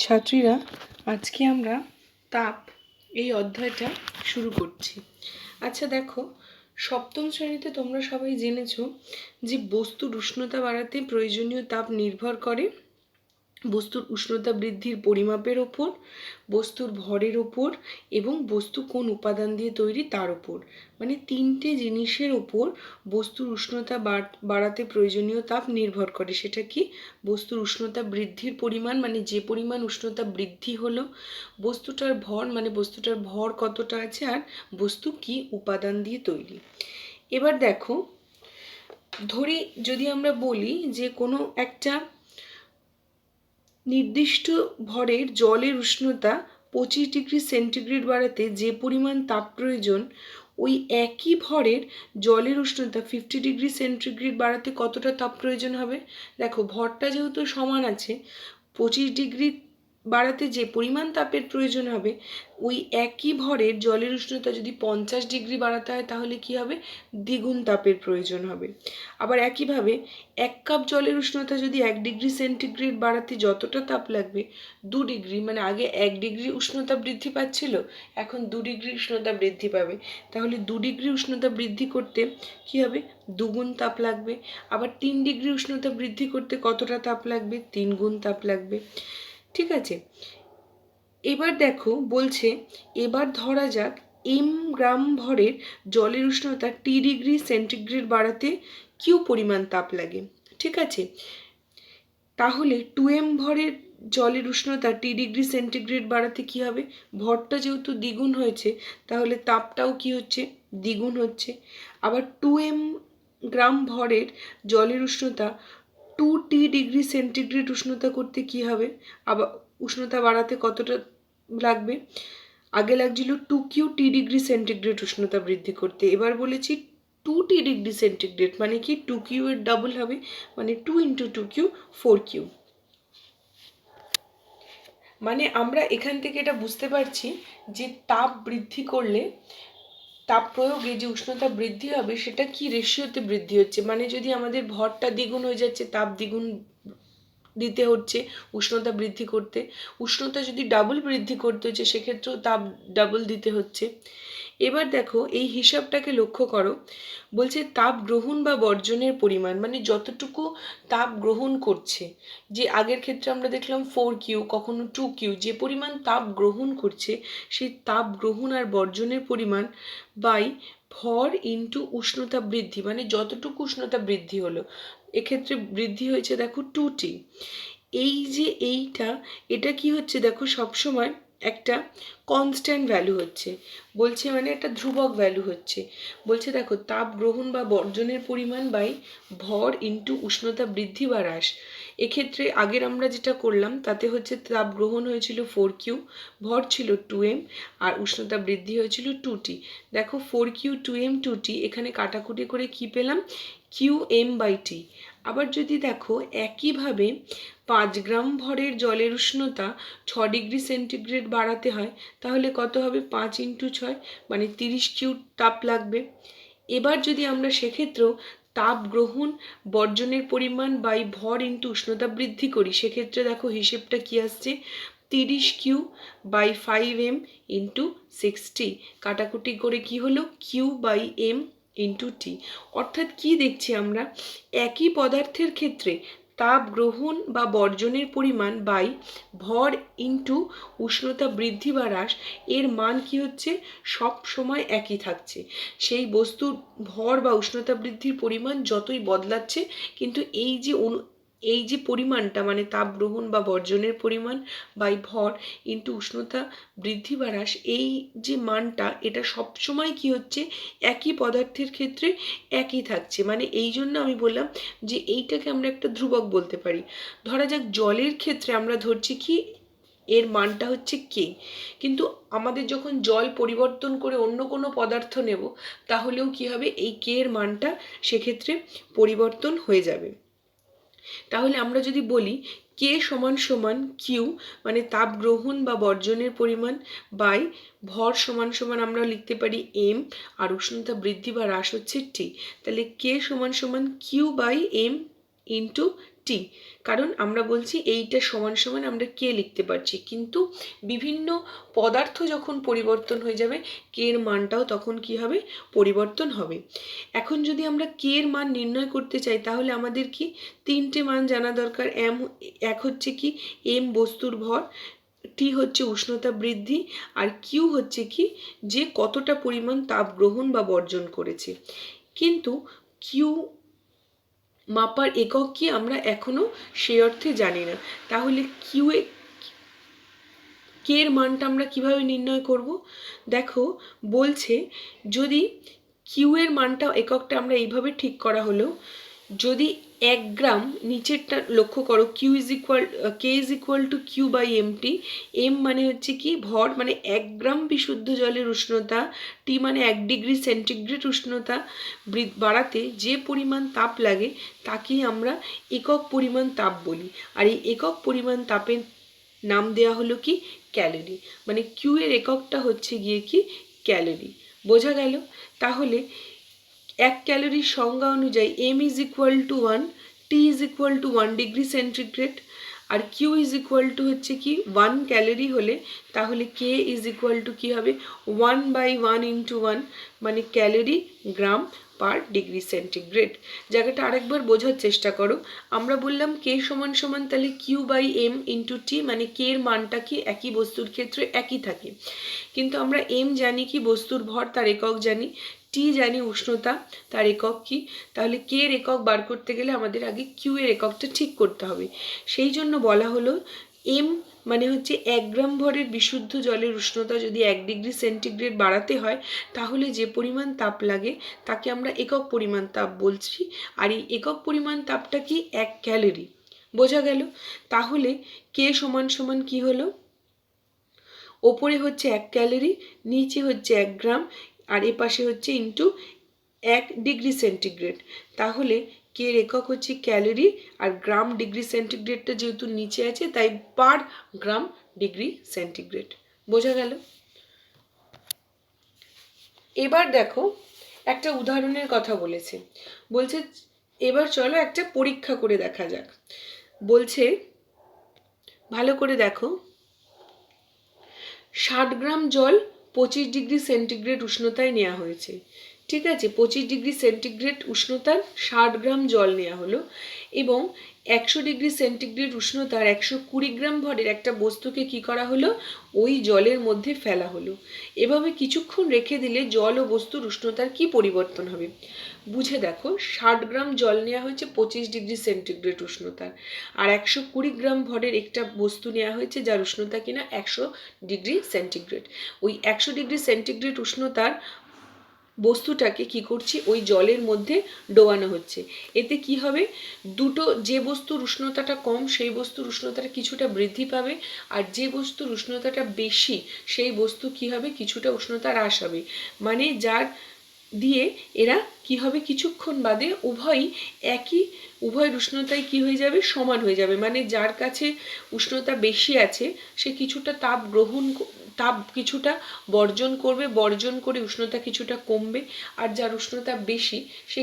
ছাত্রীরা, আজকে আমরা তাপ এই অধ্যায়টা শুরু করছি। আচ্ছা দেখো, সপ্তম শ্রেণীতে তোমরা সবাই জেনেছো যে বস্তুর উষ্ণতা বাড়াতে প্রয়োজনীয় তাপ নির্ভর করে বস্তুর উষ্ণতা বৃদ্ধির পরিমাপের ওপর, বস্তুর ভরের ওপর এবং বস্তু কোন উপাদান দিয়ে তৈরি তার ওপর। মানে তিনটে জিনিসের ওপর বস্তুর উষ্ণতা বাড়াতে প্রয়োজনীয় তাপ নির্ভর করে। সেটা কি? বস্তুর উষ্ণতা বৃদ্ধির পরিমাণ, মানে যে পরিমাণ উষ্ণতা বৃদ্ধি হলো, বস্তুটার ভর, মানে বস্তুটার ভর কতটা আছে, আর বস্তু কি উপাদান দিয়ে তৈরি। এবার দেখো, ধরি যদি আমরা বলি যে কোনো একটা নির্দিষ্ট ভরের জলের উষ্ণতা 25°C বাড়াতে যে পরিমাণ তাপ প্রয়োজন, ওই একই ভরের জলের উষ্ণতা 50°C বাড়াতে কতটা তাপ প্রয়োজন হবে। দেখো, ভরটা যেহেতু সমান আছে, 25° বাড়াতে যে পরিমাণ তাপের প্রয়োজন হবে, ওই একই ভরের জলের উষ্ণতা যদি 50° বাড়াতে হয় তাহলে কি হবে? দ্বিগুণ তাপের প্রয়োজন হবে। আবার একইভাবে 1 কাপ জলের উষ্ণতা যদি 1°C বাড়াতে যতটা তাপ লাগবে, 2°, মানে আগে 1° উষ্ণতা বৃদ্ধি পাচ্ছিল, এখন 2° উষ্ণতা বৃদ্ধি পাবে, তাহলে 2° উষ্ণতা বৃদ্ধি করতে কি হবে? দুগুণ তাপ লাগবে। আবার 3° উষ্ণতা বৃদ্ধি করতে কতটা তাপ লাগবে? 3 গুণ তাপ লাগবে। ঠিক আছে, এবার দেখো বলছে, এবার ধরা যাক গ্রাম ভরের জলের উষ্ণতা T°C বাড়াতে কিউ পরিমাণ তাপ লাগে। ঠিক আছে, তাহলে 2m ভরের জলের উষ্ণতা T°C বাড়াতে কি হবে? ভরটা যেহেতু দ্বিগুণ হয়েছে, তাহলে তাপটাও কি হচ্ছে? দ্বিগুণ হচ্ছে। আবার 2m গ্রাম ভরের জলের উষ্ণতা 2T°C উষ্ণতা করতে কি হবে? আবার উষ্ণতা বাড়াতে কতটা লাগবে? আগে লাগছিল 2T°C উষ্ণতা বৃদ্ধি করতে, এবার বলেছি 2T°C, মানে কি 2Q এর ডাবল হবে, মানে 2 × 2Q 4Q। মানে আমরা এখান থেকে এটা বুঝতে পারছি যে তাপ বৃদ্ধি করলে, তাপ প্রয়োগে যে উষ্ণতা বৃদ্ধি হবে সেটা কি রেশিওতে বৃদ্ধি হচ্ছে। মানে যদি আমাদের ভরটা দ্বিগুণ হয়ে যাচ্ছে, তাপ দ্বিগুণ দিতে হচ্ছে উষ্ণতা বৃদ্ধি করতে। উষ্ণতা যদি ডাবল বৃদ্ধি করতে হচ্ছে, সেক্ষেত্রেও তাপ ডাবল দিতে হচ্ছে। এবার দেখো এই হিসাবটাকে লক্ষ্য করো, বলছে তাপ গ্রহণ বা বর্জনের পরিমাণ, মানে যতটুকু তাপ গ্রহণ করছে, যে আগের ক্ষেত্রে আমরা দেখলাম 4Q, কখনো 2Q, যে পরিমাণ তাপ গ্রহণ করছে সেই তাপ গ্রহণ আর বর্জনের পরিমাণ বাই ভর ইন্টু উষ্ণতা বৃদ্ধি, মানে যতটুকু উষ্ণতা বৃদ্ধি হলো, এক্ষেত্রে বৃদ্ধি হয়েছে দেখো 2T। এই যে এটা কি হচ্ছে দেখো, সবসময় একটা কনস্ট্যান্ট ভ্যালু হচ্ছে, বলছে মানে একটা ধ্রুবক ভ্যালু হচ্ছে। বলছে দেখো, তাপ গ্রহণ বা বর্জনের পরিমাণ বাই ভর ইন্টু উষ্ণতা বৃদ্ধি বা হ্রাস। এক্ষেত্রে আগের আমরা যেটা করলাম তাতে হচ্ছে তাপ গ্রহণ হয়েছিল 4Q, ভর ছিল 2m, আর উষ্ণতা বৃদ্ধি হয়েছিল 2T। দেখো 4Q 2m 2T, এখানে কাটাকুটি করে কি পেলাম? QM/T। আবার যদি দেখো একইভাবে 5 গ্রাম ভরের জলের উষ্ণতা 6°C বাড়াতে হয়, তাহলে কত হবে? 5 × 6, মানে 30Q তাপ লাগবে। এবার যদি আমরা সেক্ষেত্রেও তাপ গ্রহণ বর্জনের পরিমাণ বাই ভর ইন্টু উষ্ণতা বৃদ্ধি করি, সেক্ষেত্রে দেখো হিসেবটা কি আসছে? 30Q/5m × 60, কাটাকুটি করে কি হলো? Q/m × T। অর্থাৎ কি দেখছি আমরা? একই পদার্থের ক্ষেত্রে তাপ গ্রহণ বা বর্জনের পরিমাণ বাই ভর ইন্টু উষ্ণতা বৃদ্ধি বা হ্রাস, এর মান কি হচ্ছে? সব সময় একই থাকছে। সেই বস্তুর ভর বা উষ্ণতা বৃদ্ধির পরিমাণ যতই বদলাচ্ছে, কিন্তু এই যে পরিমাণটা, মানে তাপ গ্রহণ বা বর্জনের পরিমাণ বাই ভর ইন্টু উষ্ণতা বৃদ্ধি বা হ্রাস, এই যে মানটা, এটা সবসময় কি হচ্ছে? একই পদার্থের ক্ষেত্রে একই থাকছে। মানে এই জন্য আমি বললাম যে এইটাকে আমরা একটা ধ্রুবক বলতে পারি। ধরা যাক জলের ক্ষেত্রে আমরা ধরছি কি, এর মানটা হচ্ছে কে, কিন্তু আমাদের যখন জল পরিবর্তন করে অন্য কোনো পদার্থ নেব, তাহলেও কি হবে? এই কে এর মানটা সেক্ষেত্রে পরিবর্তন হয়ে যাবে। তাহলে আমরা যদি বলি কে সমান সমান কিউ, মানে তাপ গ্রহণ বা বর্জনের পরিমাণ বাই ভর সমান সমান আমরা লিখতে পারি এম, আর উষ্ণতা বৃদ্ধি বা হ্রাস হচ্ছে টি, তাহলে কে সমান সমান Q/m × টি, কারণ আমরা বলছি এইটা সমান সমান আমরা কে লিখতে পারছি, কিন্তু বিভিন্ন পদার্থ যখন পরিবর্তন হয়ে যাবে কে এর মানটাও তখন কি হবে, পরিবর্তন হবে। এখন যদি আমরা কে এর মান নির্ণয় করতে চাই তাহলে আমাদের কি তিনটে মান জানা দরকার। এক হচ্ছে কি এম বস্তুর ভর, টি হচ্ছে উষ্ণতা বৃদ্ধি, আর কিউ হচ্ছে কি যে কতটা পরিমাণ তাপ গ্রহণ বা বর্জন করেছে। কিন্তু কিউ মাপার একক কি আমরা এখনো সেই অর্থে জানি না। তাহলে কে এর মানটা আমরা কিভাবে নির্ণয় করব? দেখো বলছে যদি কিউ এর মানটা এককটা আমরা এইভাবে ঠিক করা হলো, যদি 1 গ্রাম, নিচেরটা লক্ষ্য করো, K is equal to Q by MT. M মানে হচ্ছে কি ভর, মানে 1 গ্রাম বিশুদ্ধ জলের উষ্ণতা, টি মানে 1 ডিগ্রি সেন্টিগ্রেড উষ্ণতা বাড়াতে যে পরিমাণ তাপ লাগে তাকেই আমরা একক পরিমাণ তাপ বলি। আর এই একক পরিমাণ তাপের নাম দেওয়া হলো কি ক্যালোরি, মানে কিউ এর এককটা হচ্ছে গিয়ে কি ক্যালোরি। বোঝা গেল? তাহলে 1 ক্যালোরির সংজ্ঞা অনুযায়ী M is equal to 1, T is equal to 1 degree centigrade, আর কিউ ইজ ইকুয়াল টু হচ্ছে কি 1 ক্যালোরি হলে তাহলে কে ইজ ইকুয়াল টু কী হবে 1/1 ইন্টু 1, মানে calorie gram per degree centigrade. জায়গাটা আরেকবার বোঝার চেষ্টা করো। আমরা বললাম কে সমান সমান তাহলে Q by M into T, মানে কে এর মানটা কি একই বস্তুর ক্ষেত্রে একই থাকে, কিন্তু আমরা এম জানি কি বস্তুর ভর, তার একক জানি, টি জানি উষ্ণতা, তার একক কি, তাহলে কে এর একক বার করতে গেলে আমাদের আগে কিউ এর এককটা ঠিক করতে হবে। সেই জন্য বলা হলো এম মানে হচ্ছে 1 গ্রাম ভরের বিশুদ্ধ জলের উষ্ণতা যদি 1 ডিগ্রি সেন্টিগ্রেড বাড়াতে হয় তাহলে যে পরিমাণ তাপ লাগে তাকে আমরা একক পরিমাণ তাপ বলছি, আর এই একক পরিমাণ তাপটা কি 1 ক্যালোরি। বোঝা গেল? তাহলে কে সমান সমান কি হলো, ওপরে হচ্ছে 1 ক্যালোরি, নিচে হচ্ছে 1 গ্রাম, আর এপাশে হচ্ছে ইন্টু 1 ডিগ্রি সেন্টিগ্রেড। তাহলে কে এর একক হচ্ছে ক্যালোরি, আর গ্রাম ডিগ্রি সেন্টিগ্রেডটা যেহেতু নিচে আছে তাই পার গ্রাম ডিগ্রি সেন্টিগ্রেড। বোঝা গেল? এবার দেখো একটা উদাহরণের কথা বলেছে, বলছে এবার চলো একটা পরীক্ষা করে দেখা যাক। বলছে ভালো করে দেখো, 60 গ্রাম জল 25 ডিগ্রি সেন্টিগ্রেড উষ্ণতায় নেওয়া হয়েছে। ঠিক আছে, 25 ডিগ্রি সেন্টিগ্রেড উষ্ণতার 60 গ্রাম জল নেওয়া হলো এবং 100 ডিগ্রি সেন্টিগ্রেড উষ্ণতার 120 গ্রাম ভরের একটা বস্তুকে কি করা হলো, ওই জলের মধ্যে ফেলা হলো। এভাবে কিছুক্ষণ রেখে দিলে জল ও বস্তুর উষ্ণতার কি পরিবর্তন হবে? বুঝে দেখো, 60 গ্রাম জল নেওয়া হয়েছে 25 ডিগ্রি সেন্টিগ্রেড উষ্ণতার, আর 120 গ্রাম ভরের একটা বস্তু নেওয়া হয়েছে যার উষ্ণতা কিনা 100 ডিগ্রি সেন্টিগ্রেড। ওই 100 ডিগ্রি সেন্টিগ্রেড উষ্ণতার বস্তুটাকে কি করছি, ওই জলের মধ্যে ডোবানো হচ্ছে। এতে কি হবে, দুটো, যে বস্তুর উষ্ণতাটা কম সেই বস্তুর উষ্ণতাটা কিছুটা বৃদ্ধি পাবে, আর যে বস্তুর উষ্ণতাটা বেশি সেই বস্তু কি হবে, কিছুটা উষ্ণতা হ্রাস হবে। মানে যার দিয়ে এরা কি হবে, কিছুক্ষণ বাদে উভয় উষ্ণতায় কি হয়ে যাবে, সমান হয়ে যাবে। মানে যার কাছে উষ্ণতা বেশি আছে সে কিছুটা তাপ কিছুটা বর্জন করবে, বর্জন করে উষ্ণতা কিছুটা কমবে, আর যার উষ্ণতা বেশি সে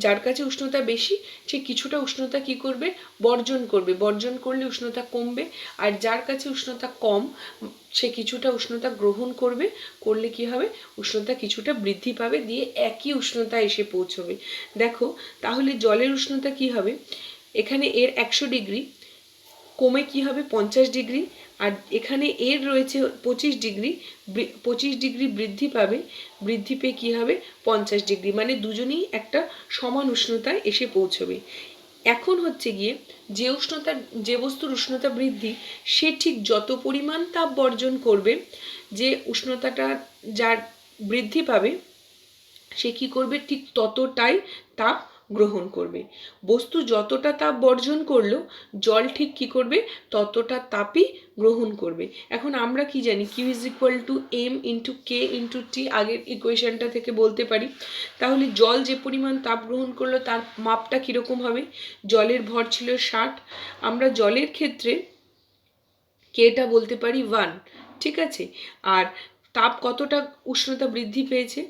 যার কাছে উষ্ণতা বেশি সে কিছুটা উষ্ণতা কি করবে, বর্জন করবে, বর্জন করলে উষ্ণতা কমবে, আর যার কাছে উষ্ণতা কম সে কিছুটা উষ্ণতা গ্রহণ করবে, করলে কি হবে, উষ্ণতা কিছুটা বৃদ্ধি পাবে, দিয়ে একই উষ্ণতা এসে পৌঁছবে। দেখো তাহলে জলের উষ্ণতা কি হবে, এখানে এর 100 ডিগ্রি কমে কি হবে 50 ডিগ্রি, আর এখানে এর রয়েছে 25 ডিগ্রি বৃদ্ধি পাবে, বৃদ্ধি পেয়ে কী হবে 50 ডিগ্রি, মানে দুজনেই একটা সমান উষ্ণতায় এসে পৌঁছবে। এখন হচ্ছে গিয়ে যে বস্তুর উষ্ণতা বৃদ্ধি সে ঠিক যত পরিমাণ তাপ বর্জন করবে, যে উষ্ণতাটা যার বৃদ্ধি পাবে সে কি করবে, ঠিক ততটাই তাপ গ্রহণ করবে। বস্তু যতটা তাপ বর্জন করলো জল ঠিক কি করবে, ততটা তাপই গ্রহণ করবে। এখন আমরা কি জানি, Q is equal to M into K into T, আগের ইকুয়েশনটা থেকে বলতে পারি। তাহলে জল যে পরিমাণ তাপ গ্রহণ করলো তার মাপটা কীরকম হবে, জলের ভর ছিল 60, আমরা জলের ক্ষেত্রে কেটা বলতে পারি 1। ঠিক আছে, আর তাপ কতটা উষ্ণতা বৃদ্ধি পেয়েছে,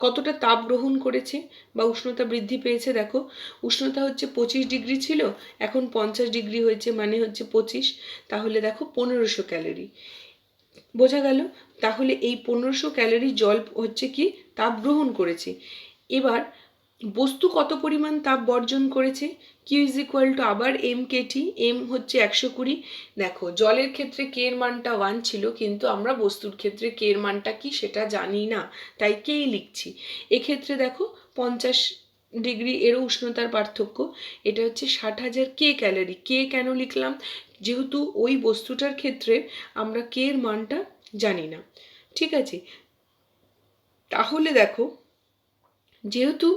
কতটা তাপ গ্রহণ করেছে বা উষ্ণতা বৃদ্ধি পেয়েছে। দেখো উষ্ণতা হচ্ছে 25 ডিগ্রি ছিল, এখন 50 ডিগ্রি হয়েছে, মানে হচ্ছে 25, তাহলে দেখো 1500 ক্যালোরি। বোঝা গেল? তাহলে এই 1500 ক্যালোরি জল হচ্ছে কি তাপ গ্রহণ করেছে। এবার বস্তু কত পরিমাণ তাপ বর্জন করেছে? কিউ ইজ ইকুয়াল টু আবার এম কেটি, এম হচ্ছে 120। দেখো জলের ক্ষেত্রে কে এর মানটা 1 ছিল, কিন্তু আমরা বস্তুর ক্ষেত্রে কে এর মানটা কি সেটা জানি না, তাই কেই লিখছি। এক্ষেত্রে দেখো 50 ডিগ্রি এরও উষ্ণতার পার্থক্য, এটা হচ্ছে 60,000 কে ক্যালোরি। কে কেন লিখলাম? যেহেতু ওই বস্তুটার ক্ষেত্রে আমরা কে এর মানটা জানি না। ঠিক আছে, তাহলে দেখো যেহেতু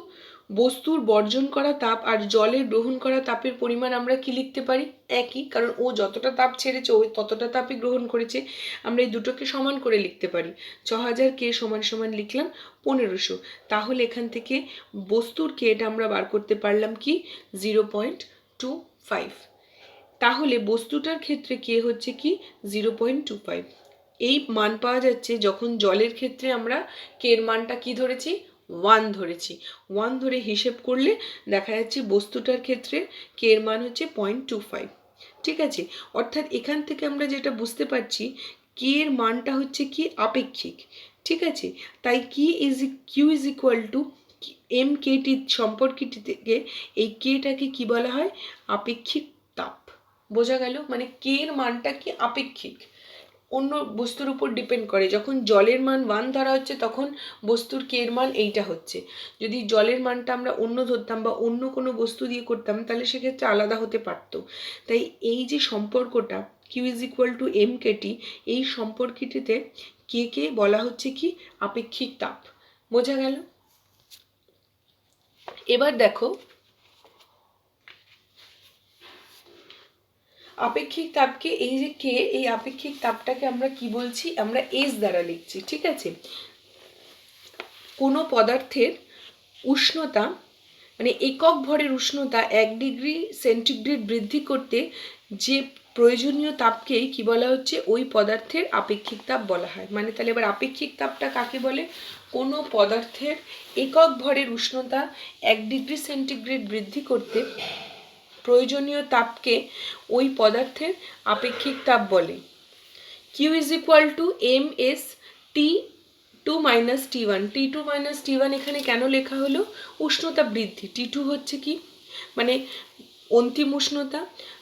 বস্তুর বর্জন করা তাপ আর জলের গ্রহণ করা তাপের পরিমাণ আমরা কি লিখতে পারি? একই, কারণ ও যতটা তাপ ছেড়েছে ও ততটা তাপই গ্রহণ করেছে। আমরা এই দুটোকে সমান করে লিখতে পারি। 6000 কে সমান সমান লিখলাম 1500। তাহলে এখান থেকে বস্তুর কে এটা আমরা বার করতে পারলাম কি 0.25। তাহলে বস্তুটার ক্ষেত্রে কে হচ্ছে কি 0.25। এই মান পাওয়া যাচ্ছে যখন জলের ক্ষেত্রে আমরা কে এর মানটা কি ধরেছি? 1 ধরেছি। 1 ধরে হিসেব করলে দেখা যাচ্ছে বস্তুটার ক্ষেত্রে কে এর মান হচ্ছে 0.25। ঠিক আছে, অর্থাৎ এখান থেকে আমরা যেটা বুঝতে পারছি কে এর মানটা হচ্ছে কি আপেক্ষিক। ঠিক আছে, তাই Q is equal to M KT সম্পর্কটি থেকে এই কেটাকে কি বলা হয়? আপেক্ষিক তাপ। বোঝা গেল? মানে কে এর মানটা কি আপেক্ষিক, অন্য বস্তুর উপর ডিপেন্ড করে। যখন জলের মান 1 ধরা হচ্ছে তখন বস্তুর কে এর মান এইটা হচ্ছে। যদি জলের মানটা আমরা অন্য ধরতাম বা অন্য কোনো বস্তু দিয়ে করতাম তাহলে সেক্ষেত্রে আলাদা হতে পারত। তাই এই যে সম্পর্কটা Q is equal to M KT, এই সম্পর্কটিতে কে কে বলা হচ্ছে কি আপেক্ষিক তাপ। বোঝা গেল? এবার দেখো আপেক্ষিক তাপকে এই যে কে, এই আপেক্ষিক তাপটাকে আমরা কি বলছি? আমরা এস দ্বারা লিখছি। ঠিক আছে, কোনো পদার্থের উষ্ণতা মানে একক ভরের উষ্ণতা 1 ডিগ্রি সেন্টিগ্রেড বৃদ্ধি করতে যে প্রয়োজনীয় তাপকেই কি বলা হচ্ছে? ওই পদার্থের আপেক্ষিক তাপ বলা হয়। মানে তাহলে এবার আপেক্ষিক তাপটা কাকে বলে? কোনো পদার্থের একক ভরের উষ্ণতা 1 ডিগ্রি সেন্টিগ্রেড বৃদ্ধি করতে প্রয়োজনীয় তাপকে ওই পদার্থের আপেক্ষিক তাপ বলে। Q is equal to M S T two minus T one. T two minus T one এখানে কেন লেখা হলো? উষ্ণতা বৃদ্ধি। টি টু হচ্ছে কি মানে অন্তিম উষ্ণতা,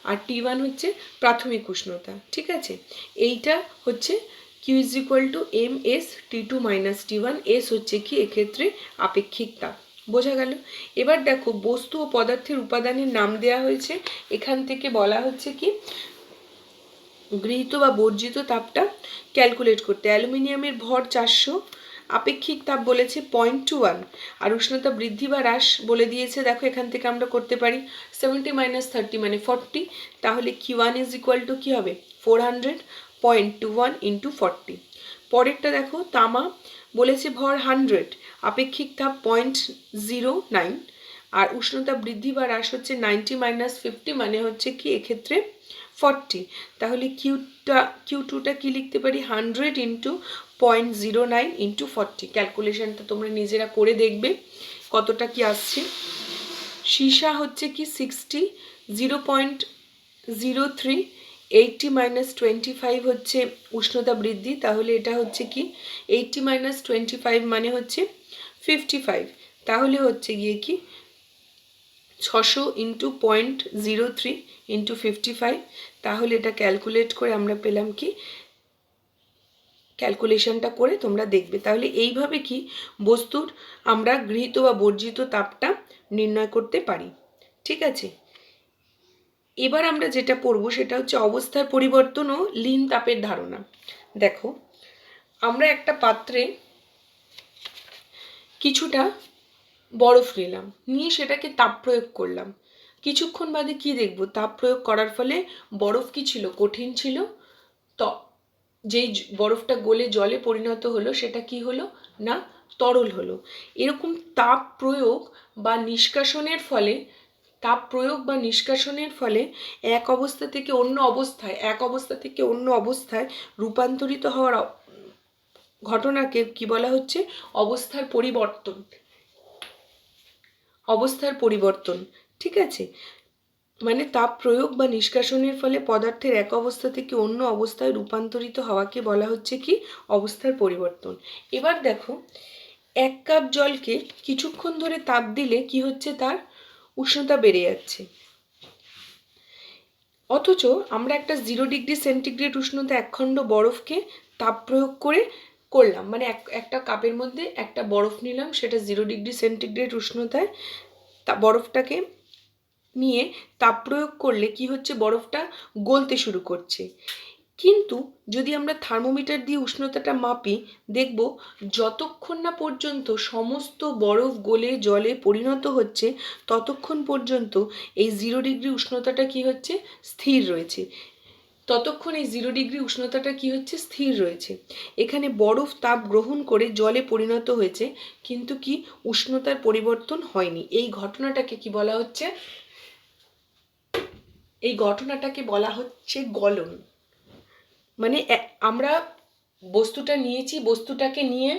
আর টি ওয়ান হচ্ছে প্রাথমিক উষ্ণতা। ঠিক আছে, এইটা হচ্ছে Q is equal to M S T two minus T one. S হচ্ছে কি এক্ষেত্রে আপেক্ষিক তাপ। বোঝা গেল? এবার দেখো বস্তু ও পদার্থের উপাদানের নাম দেওয়া হয়েছে, এখান থেকে বলা হচ্ছে কি গৃহীত বা বর্জিত তাপটা ক্যালকুলেট করতে। অ্যালুমিনিয়ামের ভর 400, আপেক্ষিক তাপ বলেছে 0.21, আর উষ্ণতা বৃদ্ধি বা হ্রাস বলে দিয়েছে। দেখো এখান থেকে আমরা করতে পারি 70 - 30 মানে 40। তাহলে Q1 ইজ ইকুয়াল টু কী হবে? 400, 0.21 × 40। পরেরটা দেখো তামা বলেছে ভর 100, আপেক্ষিক তাপ 0.09, আর উষ্ণতা বৃদ্ধি বা হ্রাস হচ্ছে 90 - 50 মানে হচ্ছে কি এক্ষেত্রে 40। তাহলে Q2টা কি লিখতে পারি? 100 × 0.09 × 40। ক্যালকুলেশনটা তোমরা নিজেরা করে দেখবে কতটা কি আসছে। সীসা হচ্ছে কি 60, 0.03, 80 - 25 হচ্ছে উষ্ণতা বৃদ্ধি। তাহলে এটা হচ্ছে কি 80 - 25 মানে হচ্ছে 55। তাহলে হচ্ছে গিয়ে কি 600 × 0.03 × 55। তাহলে এটা ক্যালকুলেট করে আমরা পেলাম কি, ক্যালকুলেশনটা করে তোমরা দেখবে। তাহলে এইভাবে কি বস্তুর আমরা গৃহীত বা বর্জিত তাপটা নির্ণয় করতে পারি। ঠিক আছে, এবার আমরা যেটা পড়বো সেটা হচ্ছে অবস্থার পরিবর্তন ও লীন তাপের ধারণা। দেখো আমরা একটা পাত্রে কিছুটা বরফ নিলাম, নিয়ে সেটাকে তাপ প্রয়োগ করলাম। কিছুক্ষণ বাদে কি দেখব? তাপ প্রয়োগ করার ফলে বরফ কি ছিল? কঠিন ছিল। তো যেই বরফটা গলে জলে পরিণত হলো সেটা কি হলো না তরল হলো। এরকম তাপ প্রয়োগ বা নিষ্কাশনের ফলে এক অবস্থা থেকে অন্য অবস্থায় রূপান্তরিত ঘটনাকে কি বলা হচ্ছে? অবস্থার পরিবর্তন। অবস্থার পরিবর্তন, ঠিক আছে? মানে তাপ প্রয়োগ বা নিষ্কাশনের ফলে পদার্থের এক অবস্থা থেকে অন্য অবস্থায় রূপান্তরিত হওয়াকে বলা হচ্ছে কি? অবস্থার পরিবর্তন। এবার দেখো, 1 কাপ জলকে কিছুক্ষণ ধরে তাপ দিলে কি হচ্ছে? তার উষ্ণতা বেড়ে যাচ্ছে। অথচ আমরা একটা 0 ডিগ্রি সেন্টিগ্রেড উষ্ণতা একখণ্ড বরফকে তাপ প্রয়োগ করে করলাম, মানে একটা কাপের মধ্যে একটা বরফ নিলাম, সেটা 0 ডিগ্রি সেন্টিগ্রেড উষ্ণতায় বরফটাকে নিয়ে তাপ প্রয়োগ করলে কি হচ্ছে? বরফটা গলতে শুরু করছে। কিন্তু যদি আমরা থার্মোমিটার দিয়ে উষ্ণতাটা মাপি, দেখব যতক্ষণ না পর্যন্ত সমস্ত বরফ গলে জলে পরিণত হচ্ছে ততক্ষণ পর্যন্ত এই 0 ডিগ্রি উষ্ণতাটা কি হচ্ছে? স্থির রয়েছে। ততক্ষণ এই 0 ডিগ্রি উষ্ণতাটা কি হচ্ছে? স্থির রয়েছে। এখানে বরফ তাপ গ্রহণ করে জলে পরিণত হয়েছে, কিন্তু কি উষ্ণতার পরিবর্তন হয়নি। এই ঘটনাটাকে কি বলা হচ্ছে? এই ঘটনাটাকে বলা হচ্ছে গলন। মানে আমরা বস্তুটা নিয়েছি, বস্তুটাকে নিয়ে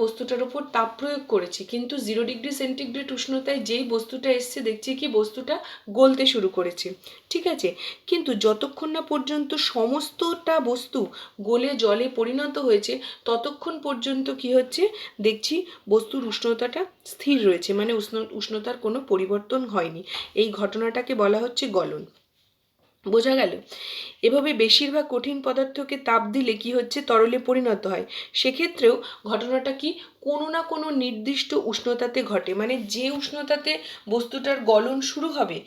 বস্তুটার উপর তাপ প্রয়োগ করেছি, কিন্তু 0 ডিগ্রি সেন্টিগ্রেড উষ্ণতায় যেই বস্তুটা এসছে দেখছি কি বস্তুটা গলতে শুরু করেছে, ঠিক আছে? কিন্তু যতক্ষণ না পর্যন্ত সমস্তটা বস্তু গলে জলে পরিণত হয়েছে ততক্ষণ পর্যন্ত কি হচ্ছে? দেখছি বস্তুর উষ্ণতাটা স্থির রয়েছে, মানে উষ্ণতার কোনো পরিবর্তন হয়নি। এই ঘটনাটাকে বলা হচ্ছে গলন। বোঝা গেল? এভাবে বেশিরভাগ কঠিন পদার্থকে তাপ দিলে কি হচ্ছে? তরলে পরিণত হয়। সেক্ষেত্রেও ঘটনাটা কি? কোনো না কোনো নির্দিষ্ট উষ্ণতাতে ঘটে। মানে যে উষ্ণতাতে বস্তুটার গলন শুরু হবে,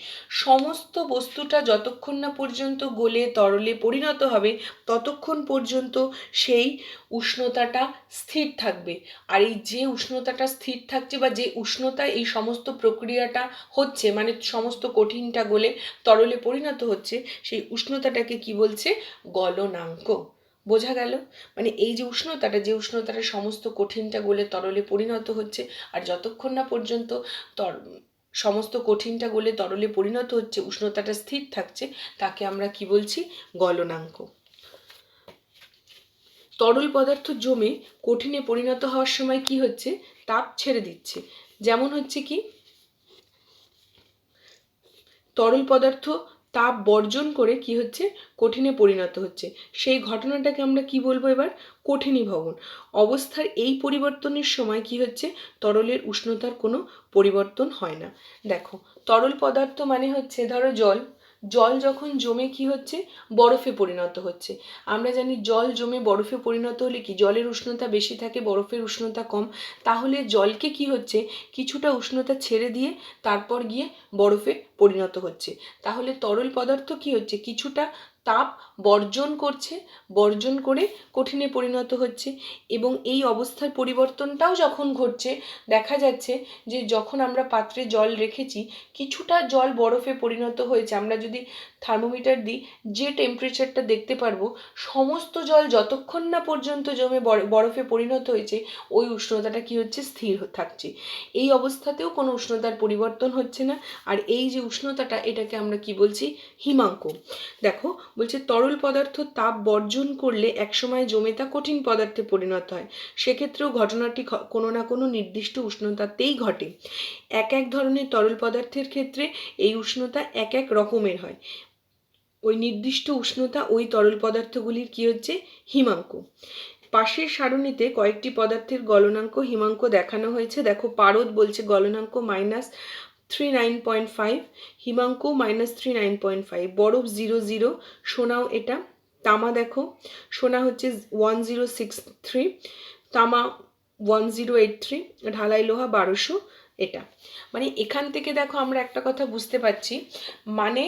সমস্ত বস্তুটা যতক্ষণ না পর্যন্ত গলে তরলে পরিণত হবে ততক্ষণ পর্যন্ত সেই উষ্ণতাটা স্থির থাকবে। আর এই যে উষ্ণতাটা স্থির থাকছে বা যে উষ্ণতায় এই সমস্ত প্রক্রিয়াটা হচ্ছে, মানে সমস্ত কঠিনটা গলে তরলে পরিণত হচ্ছে, সেই উষ্ণতাটাকে কি বলছে? গলনাঙ্ক। বোঝা গেল? মানে এই যে উষ্ণতাটা সমস্ত কঠিনটা গলে তরলে পরিণত হচ্ছে, আর যতক্ষণ না পর্যন্ত সমস্ত কঠিনটা গলে তরলে পরিণত হচ্ছে, উষ্ণতাটা স্থির থাকছে, তাকে আমরা কি বলছি? গলনাঙ্ক। তরল পদার্থ জমে কঠিনে পরিণত হওয়ার সময় কি হচ্ছে? তাপ ছেড়ে দিচ্ছে। যেমন হচ্ছে কি? তরল পদার্থ তাপ বর্জন করে কি হচ্ছে? কঠিনে পরিণত হচ্ছে। সেই ঘটনাটাকে আমরা কি বলবো এবার? কঠিনীভবন। অবস্থার এই পরিবর্তনের সময় কি হচ্ছে? তরলের উষ্ণতার কোনো পরিবর্তন হয় না। দেখো, তরল পদার্থ মানে হচ্ছে, ধরো জল যখন জমে কি হচ্ছে? বরফে পরিণত হচ্ছে। আমরা জানি জল জমে বরফে পরিণত হলে কি জলের উষ্ণতা বেশি থাকে, বরফের উষ্ণতা কম। তাহলে জলকে কি হচ্ছে? কিছুটা উষ্ণতা ছেড়ে দিয়ে তারপর গিয়ে বরফে পরিণত হচ্ছে। তাহলে তরল পদার্থ কি হচ্ছে? কিছুটা তাপ বর্জন করে কঠিনে পরিণত হচ্ছে। এবং এই অবস্থার পরিবর্তনটাও যখন ঘটছে, দেখা যাচ্ছে যে যখন আমরা পাত্রে জল রেখেছি কিছুটা জল বরফে পরিণত হয়েছে, আমরা যদি থার্মোমিটার দিই যে টেম্পারেচারটা দেখতে পারবো, সমস্ত জল যতক্ষণ না পর্যন্ত জমে বরফে পরিণত হয়েছে ওই উষ্ণতাটা কি হচ্ছে? স্থির থাকছে। এই অবস্থাতেও কোনো উষ্ণতার পরিবর্তন হচ্ছে না। আর এই যে উষ্ণতাটা, এটাকে আমরা কি বলছি? হিমাঙ্ক। দেখো, বলছে তরল পদার্থ তাপ বর্জন করলে একসময় জমে তা কঠিন পদার্থে পরিণত হয়। সেক্ষেত্রেও ঘটনাটি কোনো না কোনো নির্দিষ্ট উষ্ণতাতেই ঘটে। এক এক ধরনের তরল পদার্থের ক্ষেত্রে এই উষ্ণতা এক এক রকমের হয়। ওই নির্দিষ্ট উষ্ণতা ওই তরল পদার্থগুলির কি হচ্ছে? হিমাঙ্ক। পাশের সারণীতে কয়েকটি পদার্থের গলনাঙ্ক হিমাঙ্ক দেখানো হয়েছে। দেখো, পারদ বলছে গলনাঙ্ক -39.5, হিমাঙ্ক -39.5, বরফ 0, সোনাও এটা। তামা দেখো, সোনা হচ্ছে 1063, তামা 1083, ঢালাই লোহা 1200 এটা। মানে এখান থেকে দেখো আমরা একটা কথা বুঝতে পারছি, মানে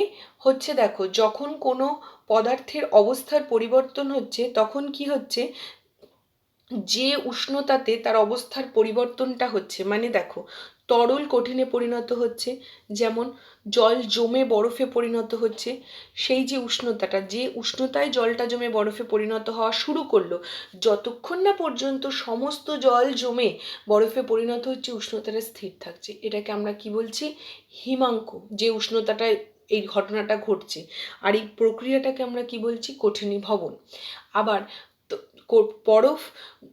হচ্ছে দেখো যখন কোনো পদার্থের অবস্থার পরিবর্তন হচ্ছে তখন কি হচ্ছে? যে উষ্ণতাতে তার অবস্থার পরিবর্তনটা হচ্ছে, মানে দেখো তরল কঠিনে পরিণত হচ্ছে, যেমন জল জমে বরফে পরিণত হচ্ছে, সেই যে উষ্ণতায় জলটা জমে বরফে পরিণত হওয়া শুরু করলো, যতক্ষণ না পর্যন্ত সমস্ত জল জমে বরফে পরিণত হচ্ছে উষ্ণতাটা স্থির থাকছে, এটাকে আমরা কি বলছি? হিমাঙ্ক। যে উষ্ণতাটায় এই ঘটনাটা ঘটছে। আর এই প্রক্রিয়াটাকে আমরা কি বলছি? কঠিনীভবন। আবার বরফ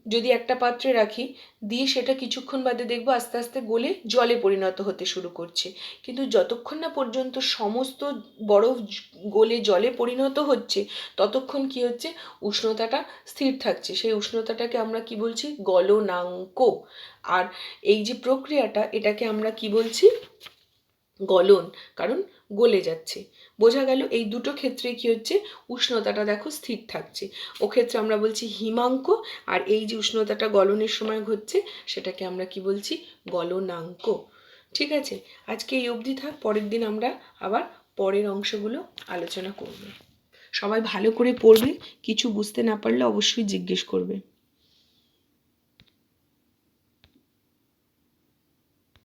যদি একটা পাত্রে রাখি, দিয়ে সেটা কিছুক্ষণ বাদে দেখবো আস্তে আস্তে গলে জলে পরিণত হতে শুরু করছে। কিন্তু যতক্ষণ না পর্যন্ত সমস্ত বরফ গলে জলে পরিণত হচ্ছে, ততক্ষণ কি হচ্ছে? উষ্ণতাটা স্থির থাকছে। সেই উষ্ণতাটাকে আমরা কি বলছি? গলনাঙ্ক। আর এই যে প্রক্রিয়াটা, এটাকে আমরা কি বলছি? গলন। কারণ গলে যাচ্ছে। বোঝা গেল? এই দুটো ক্ষেত্রে কি হচ্ছে? উষ্ণতাটা দেখো স্থির থাকছে। ও ক্ষেত্রে আমরা বলছি হিমাঙ্ক, আর এই যে উষ্ণতাটা গলনের সময় ঘটছে, সেটাকে আমরা কি বলছি? গলনাঙ্ক। ঠিক আছে, আজকে এই অবধি থাক। পরের দিন আমরা আবার পরের অংশগুলো আলোচনা করব। সবাই ভালো করে পড়বে। কিছু বুঝতে না পারলে অবশ্যই জিজ্ঞেস করবে।